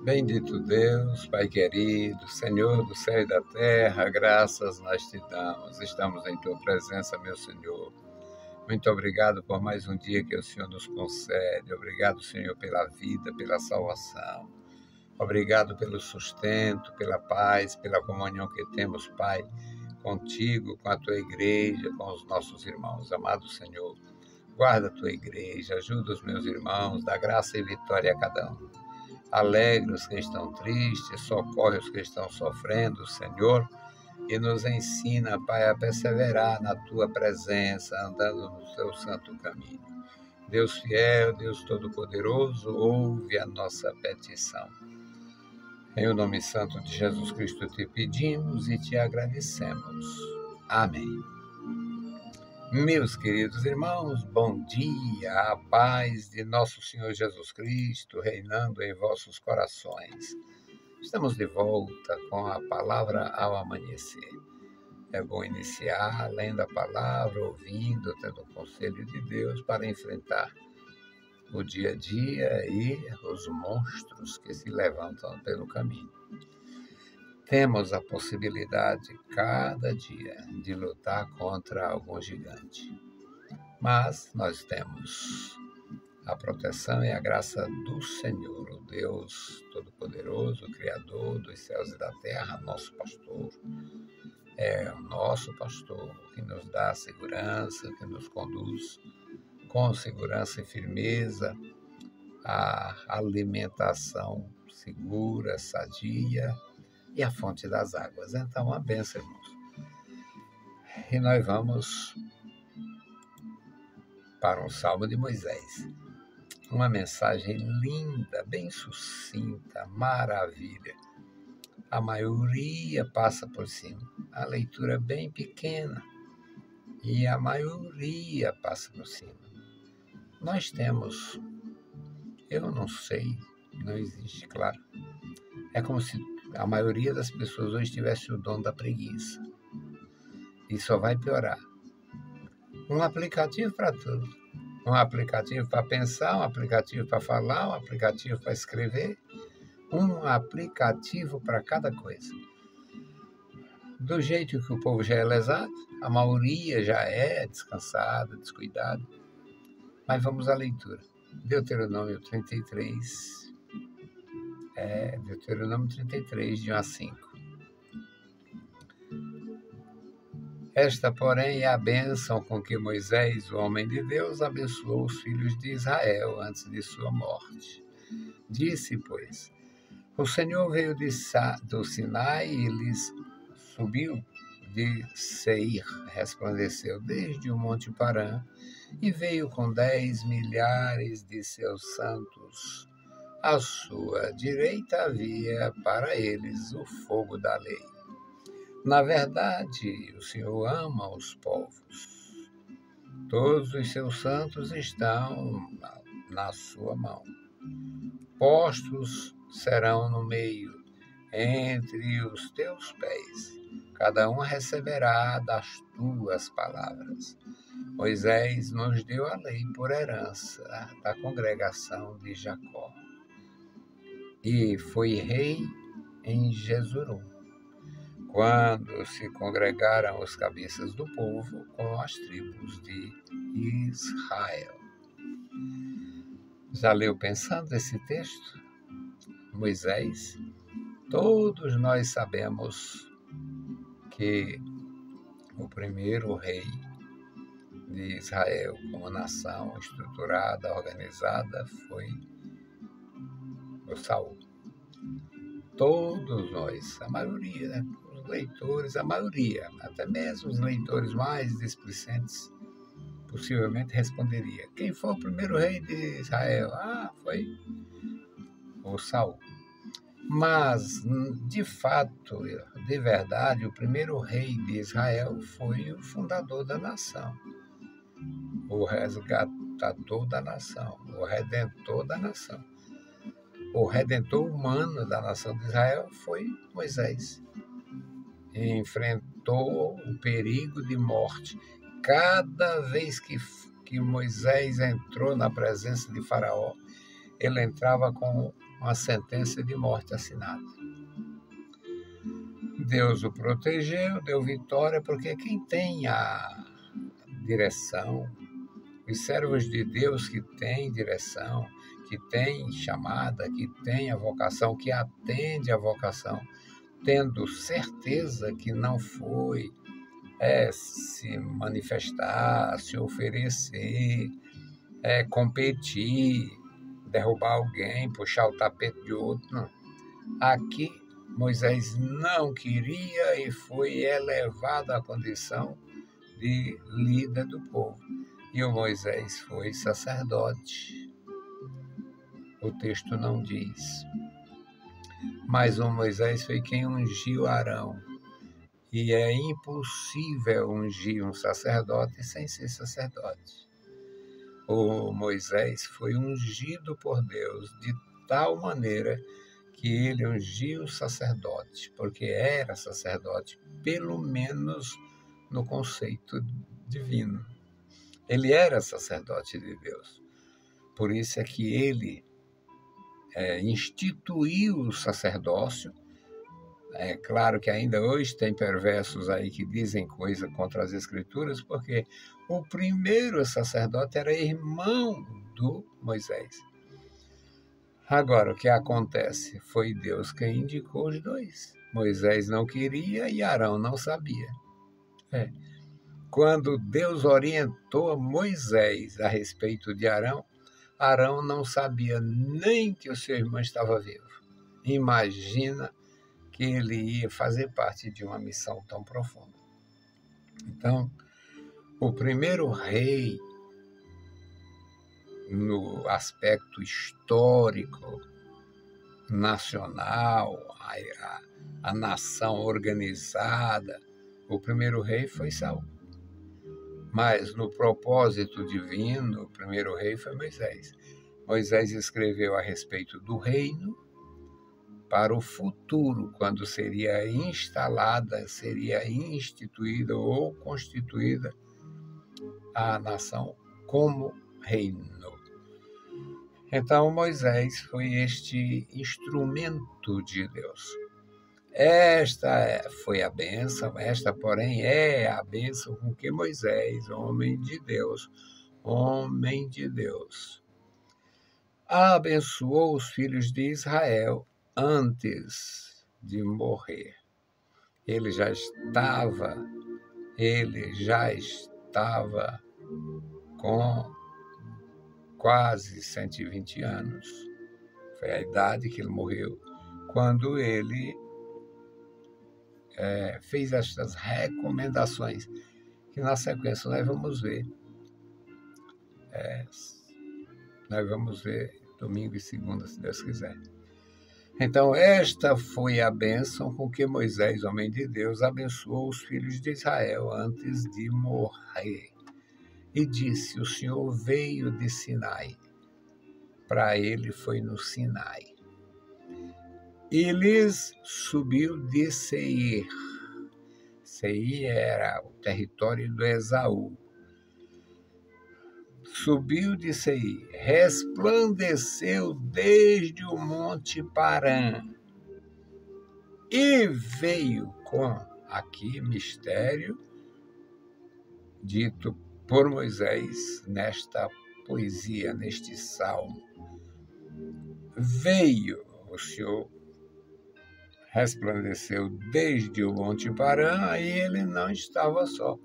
Bendito Deus, Pai querido, Senhor do céu e da terra, graças nós te damos. Estamos em tua presença, meu Senhor. Muito obrigado por mais um dia que o Senhor nos concede. Obrigado, Senhor, pela vida, pela salvação. Obrigado pelo sustento, pela paz, pela comunhão que temos, Pai, contigo, com a tua igreja, com os nossos irmãos. Amado Senhor, guarda a tua igreja, ajuda os meus irmãos, dá graça e vitória a cada um. Alegre os que estão tristes, socorre os que estão sofrendo, Senhor, e nos ensina, Pai, a perseverar na Tua presença, andando no Teu santo caminho. Deus fiel, Deus todo-poderoso, ouve a nossa petição. Em o nome santo de Jesus Cristo te pedimos e te agradecemos. Amém. Meus queridos irmãos, bom dia, a paz de nosso Senhor Jesus Cristo reinando em vossos corações. Estamos de volta com a palavra ao amanhecer. É bom iniciar lendo a palavra, ouvindo, tendo o conselho de Deus para enfrentar o dia a dia e os monstros que se levantam pelo caminho. Temos a possibilidade, cada dia, de lutar contra algum gigante. Mas nós temos a proteção e a graça do Senhor, o Deus Todo-Poderoso, Criador dos céus e da terra, nosso pastor. É o nosso pastor que nos dá segurança, que nos conduz com segurança e firmeza à alimentação segura, sadia, e a fonte das águas. Então, uma bênção, irmãos. E nós vamos para um Salmo de Moisés. Uma mensagem linda, bem sucinta, maravilha. A maioria passa por cima. A leitura é bem pequena e a maioria passa por cima. Nós temos, eu não sei, não existe, claro. É como se a maioria das pessoas hoje tivesse o dom da preguiça. E só vai piorar. Um aplicativo para tudo. Um aplicativo para pensar, um aplicativo para falar, um aplicativo para escrever. Um aplicativo para cada coisa. Do jeito que o povo já é lesado, a maioria já é descansada, descuidada. Mas vamos à leitura. Deuteronômio 33... Deuteronômio 33, de 1 a 5. Esta, porém, é a bênção com que Moisés, o homem de Deus, abençoou os filhos de Israel antes de sua morte. Disse, pois, o Senhor veio do Sinai e lhes subiu de Seir, resplandeceu desde o monte Parã e veio com 10 milhares de seus santos. À sua direita havia para eles o fogo da lei. Na verdade, o Senhor ama os povos. Todos os seus santos estão na sua mão. Postos serão no meio, entre os teus pés. Cada um receberá das tuas palavras. Moisés nos deu a lei por herança da congregação de Jacó. E foi rei em Jesurun, quando se congregaram os cabeças do povo com as tribos de Israel. Já leu pensando esse texto? Moisés, todos nós sabemos que o primeiro rei de Israel como nação estruturada, organizada, foi o Saul. Todos nós, a maioria, né? Os leitores, a maioria, até mesmo os leitores mais displicentes, possivelmente responderia: quem foi o primeiro rei de Israel? Foi o Saul. Mas, de fato, de verdade, o primeiro rei de Israel foi o fundador da nação, o resgatador da nação, o redentor da nação. O redentor humano da nação de Israel foi Moisés. Enfrentou o perigo de morte. Cada vez que Moisés entrou na presença de Faraó, ele entrava com uma sentença de morte assinada. Deus o protegeu, deu vitória, porque quem tem a direção, os servos de Deus que têm direção, que têm chamada, que têm a vocação, que atende a vocação, tendo certeza que não foi se manifestar, se oferecer, competir, derrubar alguém, puxar o tapete de outro, não. Aqui, Moisés não queria e foi elevado à condição de líder do povo. E o Moisés foi sacerdote. O texto não diz. Mas o Moisés foi quem ungiu Arão. E é impossível ungir um sacerdote sem ser sacerdote. O Moisés foi ungido por Deus de tal maneira que ele ungiu o sacerdote, porque era sacerdote, pelo menos no conceito divino. Ele era sacerdote de Deus. Por isso é que ele instituiu o sacerdócio. É claro que ainda hoje tem perversos aí que dizem coisa contra as Escrituras, porque o primeiro sacerdote era irmão do Moisés. Agora, o que acontece? Foi Deus quem indicou os dois. Moisés não queria e Arão não sabia. Quando Deus orientou Moisés a respeito de Arão, Arão não sabia nem que o seu irmão estava vivo. Imagina que ele ia fazer parte de uma missão tão profunda. Então, o primeiro rei, no aspecto histórico, nacional, a nação organizada, o primeiro rei foi Saul. Mas no propósito divino, o primeiro rei foi Moisés. Moisés escreveu a respeito do reino para o futuro, quando seria instalada, seria instituída ou constituída a nação como reino. Então, Moisés foi este instrumento de Deus. Esta foi a bênção, esta, porém, é a bênção com que Moisés, homem de Deus, abençoou os filhos de Israel antes de morrer. Ele já estava com quase 120 anos. Foi a idade que ele morreu, quando ele fez estas recomendações, que na sequência nós vamos ver. Nós vamos ver domingo e segunda, se Deus quiser. Então, esta foi a bênção com que Moisés, homem de Deus, abençoou os filhos de Israel antes de morrer. E disse: o Senhor veio de Sinai. Para ele foi no Sinai. E lhes subiu de Seir. Seir era o território do Esaú. Subiu de Seir, resplandeceu desde o monte Parã e veio com, aqui, mistério dito por Moisés nesta poesia, neste salmo. Veio, o Senhor resplandeceu desde o monte Parã, e ele não estava só.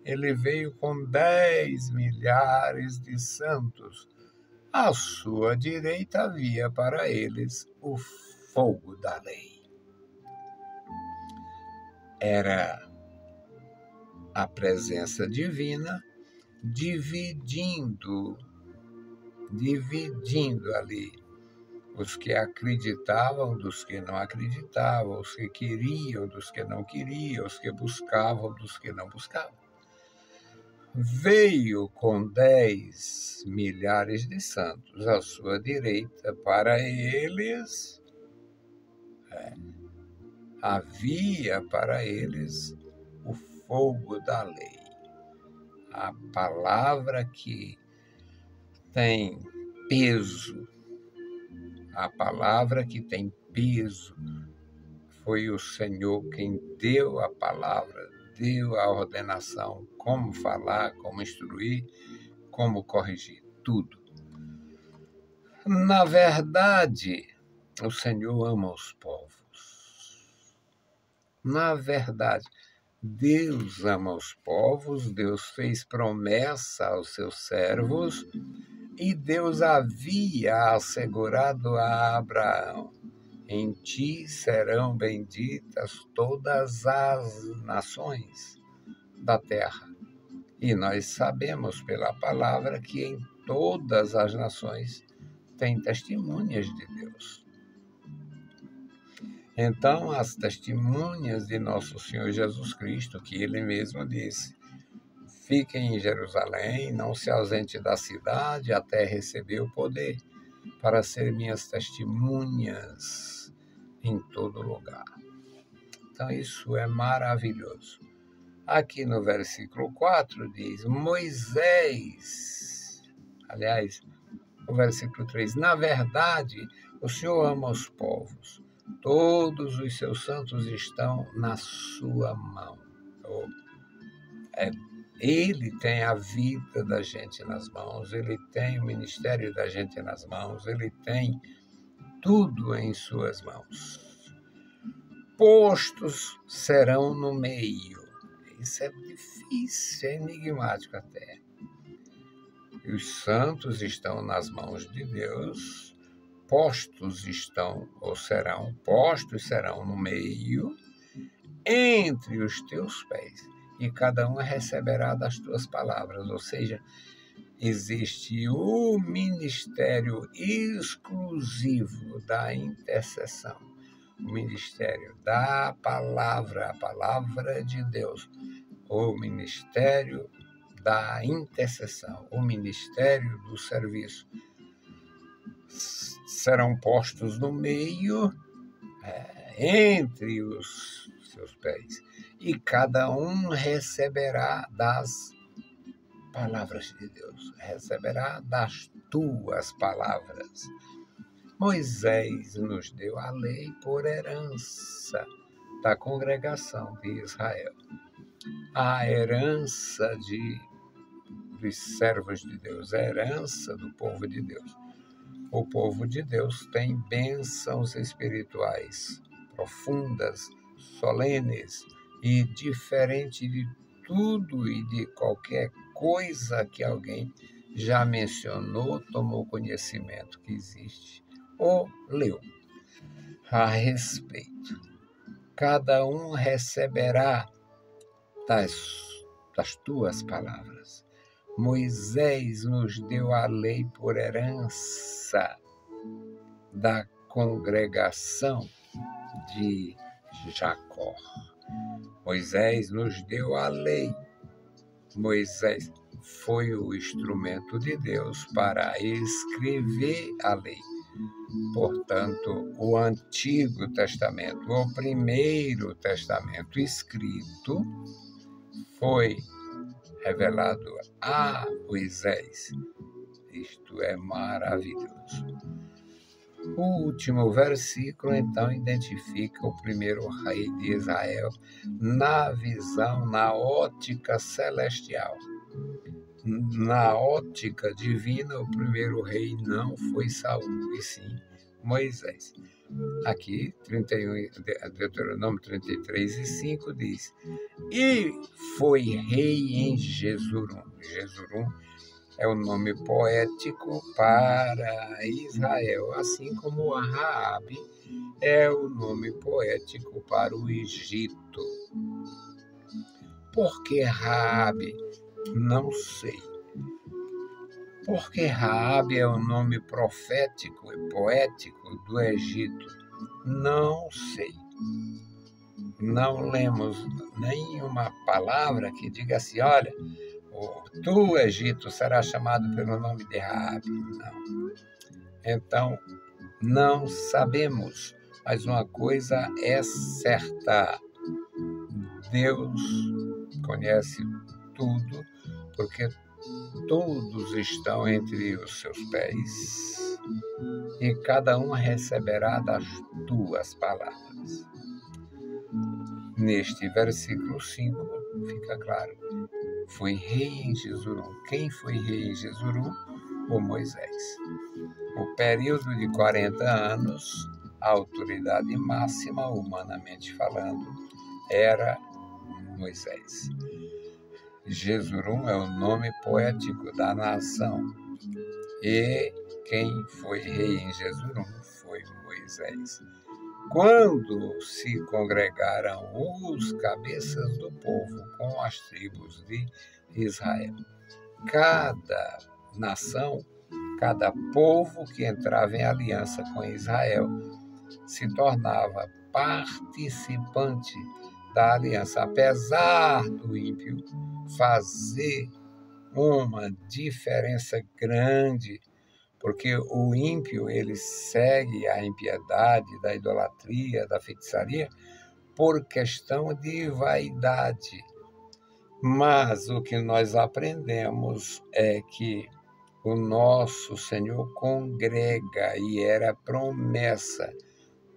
Ele veio com 10 milhares de santos. À sua direita havia para eles o fogo da lei. Era a presença divina dividindo ali os que acreditavam dos que não acreditavam, os que queriam dos que não queriam, os que buscavam dos que não buscavam. Veio com 10 milhares de santos à sua direita, para eles havia para eles o fogo da lei. A palavra que tem peso A palavra que tem peso. Foi o Senhor quem deu a palavra, deu a ordenação, como falar, como instruir, como corrigir, tudo. Na verdade, o Senhor ama os povos. Na verdade, Deus ama os povos, Deus fez promessa aos seus servos e Deus havia assegurado a Abraão: em ti serão benditas todas as nações da terra. E nós sabemos pela palavra que em todas as nações tem testemunhas de Deus. Então, as testemunhas de nosso Senhor Jesus Cristo, que Ele mesmo disse: fiquem em Jerusalém, não se ausente da cidade até receber o poder, para ser minhas testemunhas em todo lugar. Então, isso é maravilhoso. Aqui no versículo 4 diz: Moisés, aliás, o versículo 3, na verdade, o Senhor ama os povos, todos os seus santos estão na sua mão. Ele tem a vida da gente nas mãos, ele tem o ministério da gente nas mãos, ele tem tudo em suas mãos. Postos serão no meio. Isso é difícil, é enigmático até. Os santos estão nas mãos de Deus, postos serão no meio, entre os teus pés, e cada um receberá das tuas palavras. Ou seja, existe o ministério exclusivo da intercessão, o ministério da palavra, a palavra de Deus, o ministério da intercessão, o ministério do serviço. Serão postos no meio, entre os seus pés, e cada um receberá das palavras de Deus, receberá das tuas palavras. Moisés nos deu a lei por herança da congregação de Israel, a herança dos servos de Deus, a herança do povo de Deus. O povo de Deus tem bênçãos espirituais profundas, solenes e diferente de tudo e de qualquer coisa que alguém já mencionou, tomou conhecimento que existe ou leu a respeito. Cada um receberá das tuas palavras. Moisés nos deu a lei por herança da congregação de Jacó. Moisés nos deu a lei. Moisés foi o instrumento de Deus para escrever a lei. Portanto, o Antigo Testamento, o primeiro testamento escrito, foi revelado a Moisés. Isto é maravilhoso. O último versículo, então, identifica o primeiro rei de Israel na visão, na ótica celestial. Na ótica divina, o primeiro rei não foi Saul, e sim Moisés. Aqui, Deuteronômio 33:5 diz: e foi rei em Jesurum. Jesurum é o nome poético para Israel, assim como Raabe é o nome poético para o Egito. Por que Raabe? Não sei. Porque Raabe é o nome profético e poético do Egito? Não sei. Não lemos nenhuma palavra que diga assim: olha, tu, Egito, será chamado pelo nome de Raabe. Não. Então, não sabemos. Mas uma coisa é certa: Deus conhece tudo, porque todos estão entre os seus pés. e cada um receberá das tuas palavras. Neste versículo 5 fica claro, foi rei em Jesurum. Quem foi rei em Jesurum? O Moisés. O período de 40 anos, a autoridade máxima, humanamente falando, era Moisés. Jesurum é o nome poético da nação. E quem foi rei em Jesurum foi Moisés. Quando se congregaram os cabeças do povo com as tribos de Israel, cada nação, cada povo que entrava em aliança com Israel se tornava participante da aliança, apesar do ímpio fazer uma diferença grande, porque o ímpio ele segue a impiedade da idolatria, da feitiçaria, por questão de vaidade. Mas o que nós aprendemos é que o nosso Senhor congrega, e era promessa.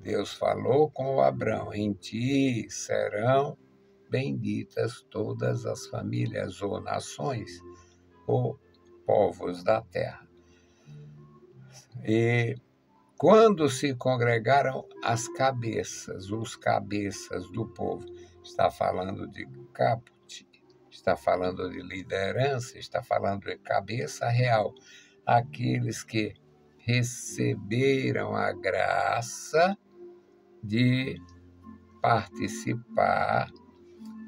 Deus falou com Abraão, em ti serão benditas todas as famílias ou nações ou povos da terra. E quando se congregaram as cabeças, os cabeças do povo, está falando de caput, está falando de liderança, está falando de cabeça real, aqueles que receberam a graça de participar,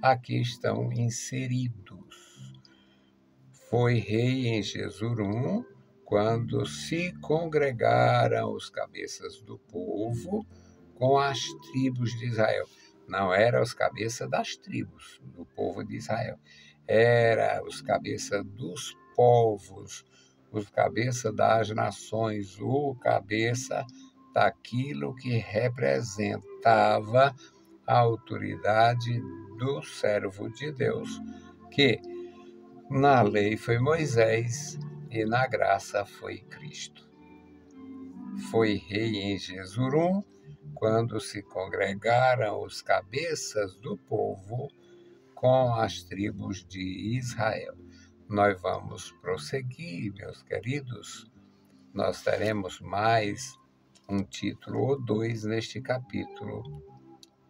aqui estão inseridos. Foi rei em Jesurum, quando se congregaram os cabeças do povo com as tribos de Israel. Não eram os cabeças das tribos do povo de Israel, eram os cabeças dos povos, os cabeças das nações, o cabeça daquilo que representava a autoridade do servo de Deus, que na lei foi Moisés e na graça foi Cristo. Foi rei em Jesurum, quando se congregaram os cabeças do povo com as tribos de Israel. Nós vamos prosseguir, meus queridos. Nós teremos mais um título ou dois neste capítulo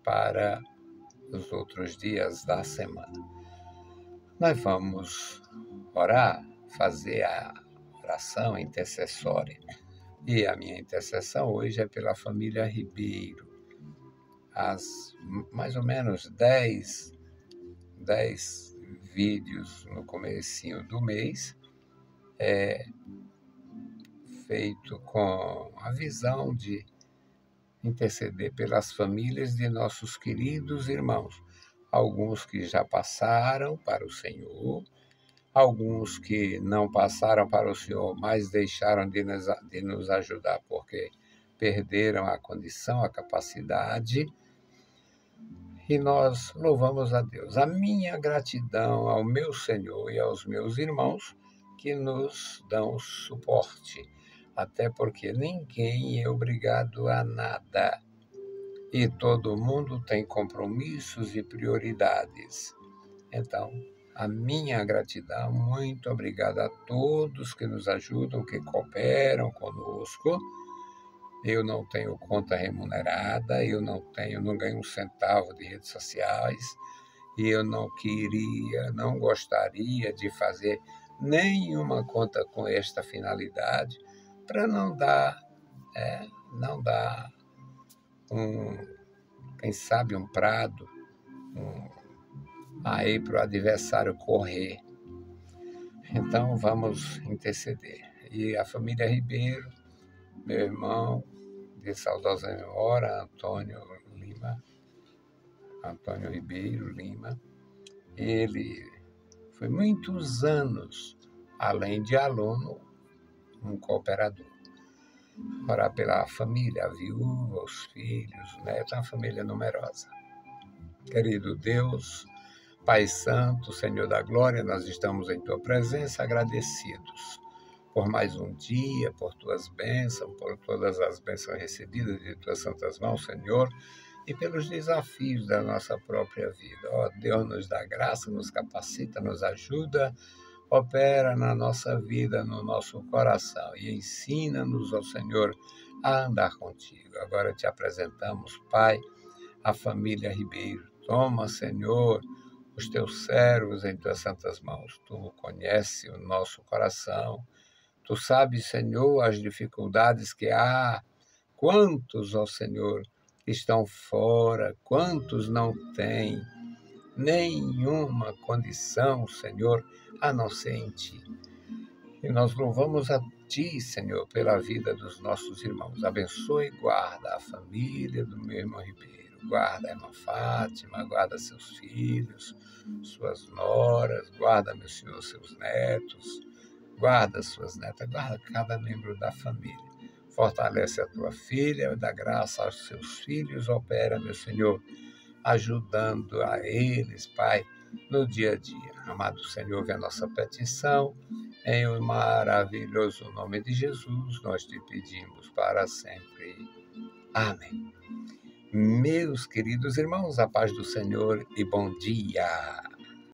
para os outros dias da semana. Nós vamos orar, fazer a oração intercessória. E a minha intercessão hoje é pela família Ribeiro. As mais ou menos 10 vídeos no comecinho do mês, feito com a visão de interceder pelas famílias de nossos queridos irmãos. Alguns que já passaram para o Senhor, alguns que não passaram para o Senhor, mas deixaram de nos ajudar porque perderam a condição, a capacidade. E nós louvamos a Deus. A minha gratidão ao meu Senhor e aos meus irmãos que nos dão suporte, até porque ninguém é obrigado a nada. E todo mundo tem compromissos e prioridades. Então, a minha gratidão, muito obrigado a todos que nos ajudam, que cooperam conosco. Eu não tenho conta remunerada, eu não ganho um centavo de redes sociais, e eu não gostaria de fazer nenhuma conta com esta finalidade, para não dar quem sabe um prado, aí para o adversário correr. Então vamos interceder. E a família Ribeiro, meu irmão de saudosa memória, Antônio Ribeiro Lima, ele foi muitos anos, além de aluno, um cooperador. Orar pela família, a viúva, os filhos, netos, uma família numerosa. Querido Deus, Pai Santo, Senhor da Glória, nós estamos em Tua presença agradecidos por mais um dia, por tuas bênçãos, por todas as bênçãos recebidas de tuas santas mãos, Senhor, e pelos desafios da nossa própria vida. Ó Deus, nos dá graça, nos capacita, nos ajuda, opera na nossa vida, no nosso coração e ensina-nos, ó Senhor, a andar contigo. Agora te apresentamos, Pai, a família Ribeiro. Toma, Senhor, os teus servos em tuas santas mãos. Tu conheces o nosso coração. Tu sabes, Senhor, as dificuldades que há. Quantos, ó Senhor, estão fora, quantos não têm nenhuma condição, Senhor, a não ser em Ti. E nós louvamos a Ti, Senhor, pela vida dos nossos irmãos. Abençoe e guarda a família do meu irmão Ribeiro. Guarda a irmã Fátima, guarda seus filhos, suas noras, guarda, meu Senhor, seus netos, guarda suas netas, guarda cada membro da família. Fortalece a tua filha, dá graça aos seus filhos, opera, meu Senhor, ajudando a eles, Pai, no dia a dia. Amado Senhor, ouve a nossa petição, em o maravilhoso nome de Jesus, nós te pedimos para sempre. Amém. Meus queridos irmãos, a paz do Senhor e bom dia.